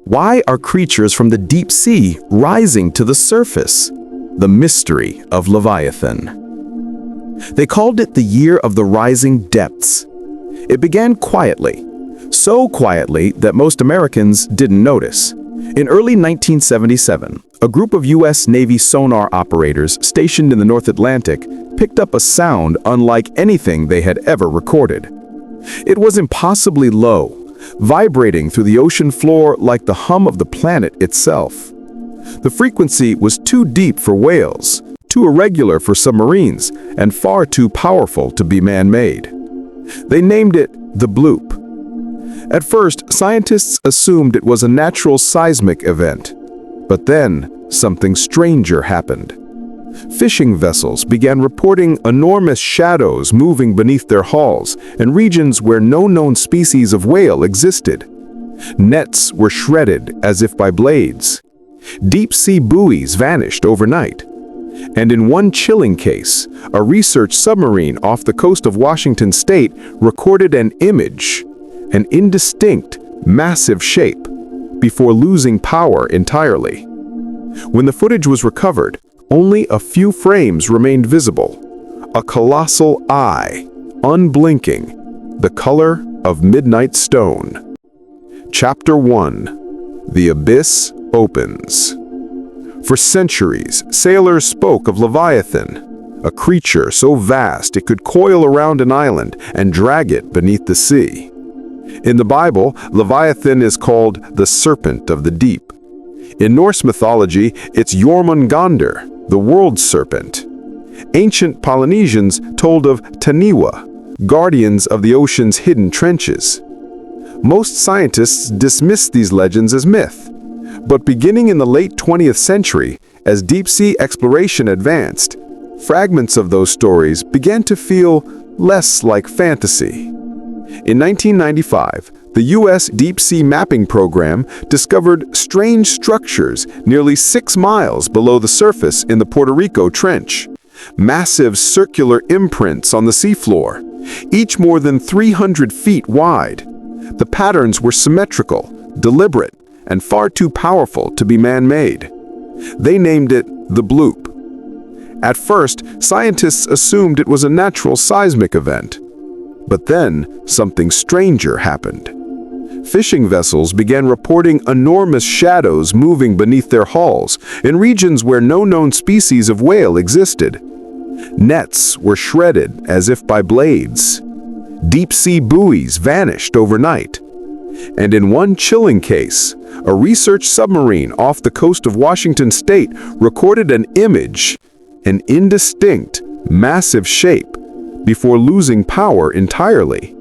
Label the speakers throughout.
Speaker 1: Why are creatures from the deep sea rising to the surface? The mystery of Leviathan. They called it the year of the rising depths. It began quietly, so quietly that most Americans didn't notice. In early 1977, a group of U.S. Navy sonar operators stationed in the North Atlantic picked up a sound unlike anything they had ever recorded. It was impossibly low, vibrating through the ocean floor like the hum of the planet itself. The frequency was too deep for whales, too irregular for submarines, and far too powerful to be man-made. They named it the bloop. At first, scientists assumed it was a natural seismic event. But then, something stranger happened. Fishing vessels began reporting enormous shadows moving beneath their hulls in regions where no known species of whale existed. Nets were shredded as if by blades. Deep-sea buoys vanished overnight. And in one chilling case, a research submarine off the coast of Washington state recorded an image, an indistinct, massive shape, before losing power entirely. When the footage was recovered, only a few frames remained visible. A colossal eye, unblinking, the color of midnight stone. Chapter 1. The Abyss Opens. For centuries, sailors spoke of Leviathan, a creature so vast it could coil around an island and drag it beneath the sea. In the Bible, Leviathan is called the serpent of the deep. In Norse mythology, it's Jormungandr, the world serpent. Ancient Polynesians told of Taniwa, guardians of the ocean's hidden trenches. Most scientists dismiss these legends as myth, but beginning in the late 20th century, as deep-sea exploration advanced, fragments of those stories began to feel less like fantasy. In 1995, the U.S. Deep-Sea Mapping Program discovered strange structures nearly 6 miles below the surface in the Puerto Rico Trench. Massive circular imprints on the seafloor, each more than 300 feet wide. The patterns were symmetrical, deliberate, and far too powerful to be man-made. They named it the bloop. At first, scientists assumed it was a natural seismic event. But then, something stranger happened. Fishing vessels began reporting enormous shadows moving beneath their hulls in regions where no known species of whale existed. Nets were shredded as if by blades. Deep-sea buoys vanished overnight. And in one chilling case, a research submarine off the coast of Washington state recorded an image, an indistinct, massive shape, before losing power entirely.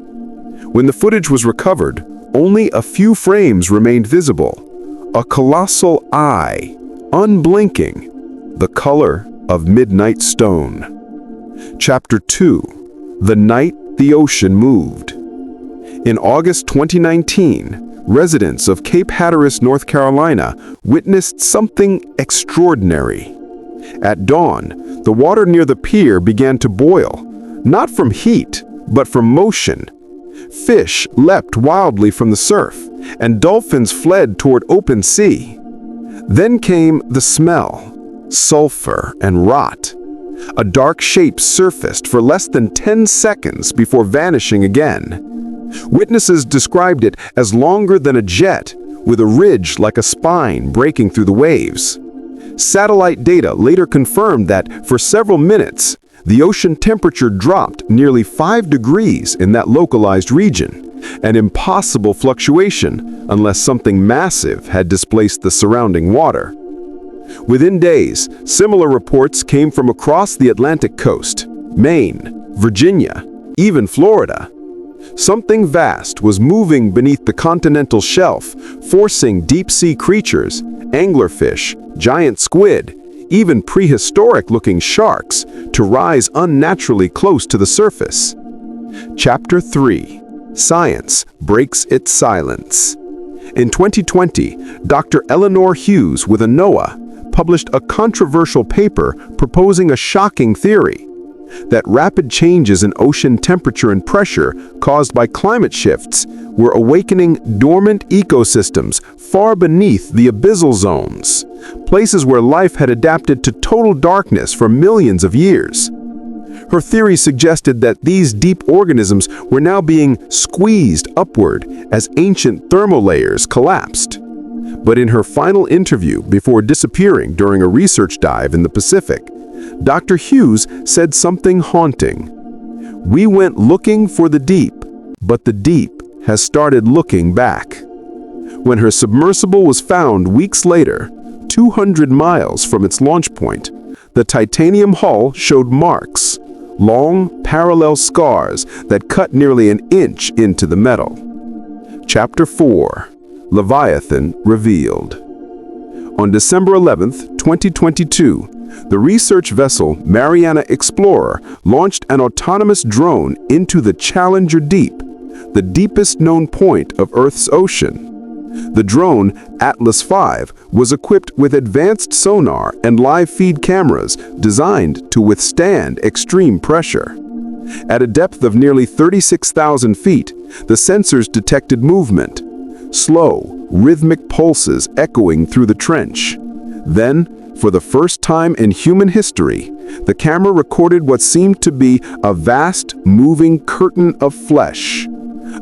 Speaker 1: When the footage was recovered, only a few frames remained visible. A colossal eye, unblinking, the color of midnight stone. Chapter 2. The Night the Ocean Moved. In August 2019, residents of Cape Hatteras, North Carolina, witnessed something extraordinary. At dawn, the water near the pier began to boil, not from heat, but from motion. Fish leapt wildly from the surf, and dolphins fled toward open sea. Then came the smell, sulfur and rot. A dark shape surfaced for less than 10 seconds before vanishing again. Witnesses described it as longer than a jet, with a ridge like a spine breaking through the waves. Satellite data later confirmed that, for several minutes, the ocean temperature dropped nearly 5 degrees in that localized region, an impossible fluctuation unless something massive had displaced the surrounding water. Within days, similar reports came from across the Atlantic coast, Maine, Virginia, even Florida. Something vast was moving beneath the continental shelf, forcing deep-sea creatures, anglerfish, giant squid, even prehistoric-looking sharks, to rise unnaturally close to the surface. Chapter 3. Science Breaks Its Silence. In 2020, Dr. Eleanor Hughes with NOAA published a controversial paper proposing a shocking theory. that rapid changes in ocean temperature and pressure caused by climate shifts were awakening dormant ecosystems far beneath the abyssal zones, places where life had adapted to total darkness for millions of years. Her theory suggested that these deep organisms were now being squeezed upward as ancient thermal layers collapsed. But in her final interview before disappearing during a research dive in the Pacific, Dr. Hughes said something haunting. "We went looking for the deep, but the deep has started looking back." When her submersible was found weeks later, 200 miles from its launch point, the titanium hull showed marks, long, parallel scars that cut nearly an inch into the metal. Chapter 4. Leviathan Revealed. On December 11, 2022, the research vessel Mariana Explorer launched an autonomous drone into the Challenger Deep, the deepest known point of Earth's ocean. The drone, Atlas V, was equipped with advanced sonar and live feed cameras designed to withstand extreme pressure. At a depth of nearly 36,000 feet, the sensors detected movement, slow, rhythmic pulses echoing through the trench. Then, for the first time in human history, the camera recorded what seemed to be a vast, moving curtain of flesh,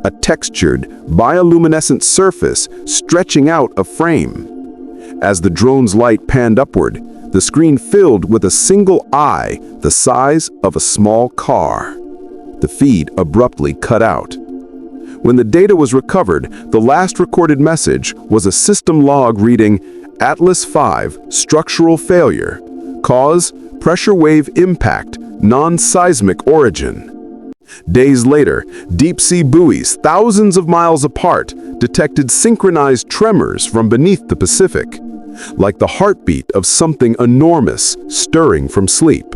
Speaker 1: a textured, bioluminescent surface stretching out a frame. As the drone's light panned upward, the screen filled with a single eye the size of a small car. The feed abruptly cut out. When the data was recovered, the last recorded message was a system log reading, "Atlas V, structural failure. Cause, pressure wave impact, non-seismic origin." Days later, deep-sea buoys thousands of miles apart detected synchronized tremors from beneath the Pacific, like the heartbeat of something enormous stirring from sleep.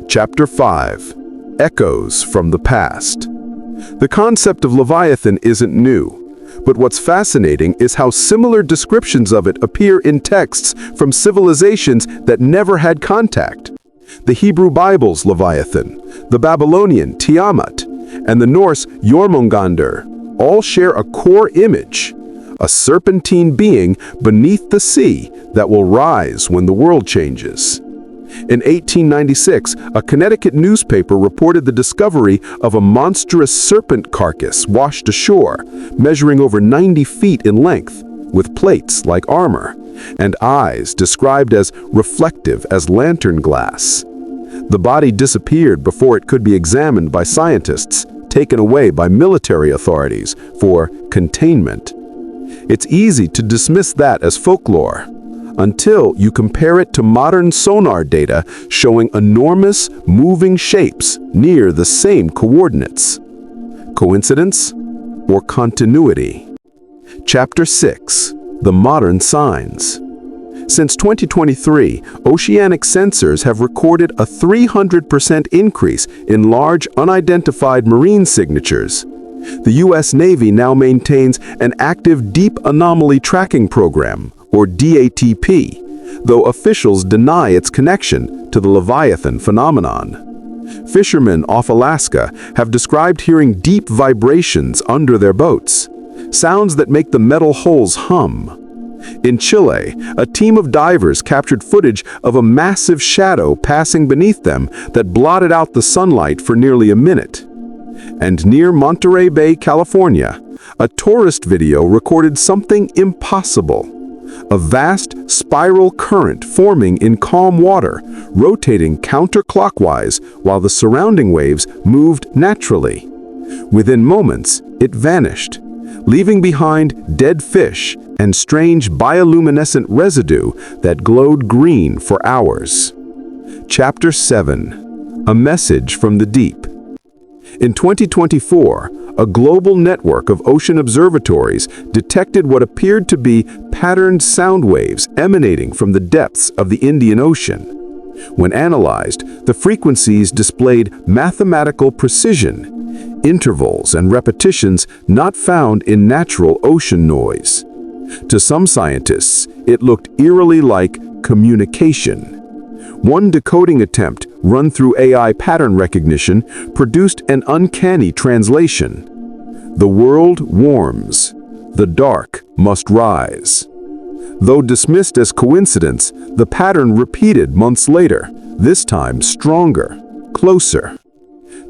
Speaker 1: Chapter 5. Echoes from the Past. The concept of Leviathan isn't new, but what's fascinating is how similar descriptions of it appear in texts from civilizations that never had contact. The Hebrew Bible's Leviathan, the Babylonian Tiamat, and the Norse Jormungandr all share a core image, a serpentine being beneath the sea that will rise when the world changes. In 1896, a Connecticut newspaper reported the discovery of a monstrous serpent carcass washed ashore, measuring over 90 feet in length, with plates like armor, and eyes described as reflective as lantern glass. The body disappeared before it could be examined by scientists, taken away by military authorities for containment. It's easy to dismiss that as folklore, until you compare it to modern sonar data showing enormous, moving shapes near the same coordinates. Coincidence or continuity? Chapter 6. The Modern Signs. Since 2023, oceanic sensors have recorded a 300% increase in large, unidentified marine signatures. The U.S. Navy now maintains an active Deep Anomaly Tracking Program, or DATP, though officials deny its connection to the Leviathan phenomenon. Fishermen off Alaska have described hearing deep vibrations under their boats, sounds that make the metal hulls hum. In Chile, a team of divers captured footage of a massive shadow passing beneath them that blotted out the sunlight for nearly a minute. And near Monterey Bay, California, a tourist video recorded something impossible. A vast spiral current forming in calm water, rotating counterclockwise while the surrounding waves moved naturally. Within moments, it vanished, leaving behind dead fish and strange bioluminescent residue that glowed green for hours. Chapter 7. A Message from the Deep. In 2024, a global network of ocean observatories detected what appeared to be patterned sound waves emanating from the depths of the Indian Ocean. When analyzed, the frequencies displayed mathematical precision, intervals and repetitions not found in natural ocean noise. To some scientists, it looked eerily like communication. One decoding attempt run through AI pattern recognition, produced an uncanny translation. The world warms. The dark must rise. Though dismissed as coincidence, the pattern repeated months later, this time stronger, closer.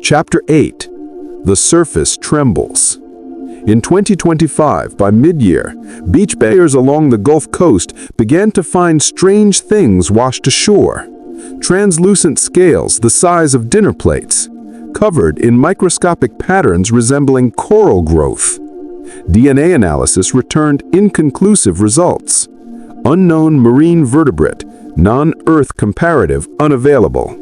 Speaker 1: Chapter 8. The surface trembles. In 2025, by mid-year, beach bayers along the Gulf Coast began to find strange things washed ashore. Translucent scales the size of dinner plates, covered in microscopic patterns resembling coral growth. DNA analysis returned inconclusive results. Unknown marine vertebrate, non-Earth comparative unavailable.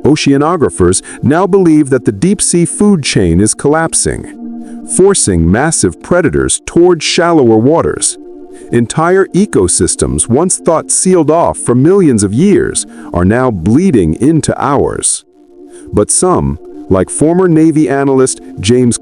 Speaker 1: Oceanographers now believe that the deep-sea food chain is collapsing, forcing massive predators toward shallower waters. Entire ecosystems once thought sealed off for millions of years are now bleeding into ours. But some, like former Navy analyst James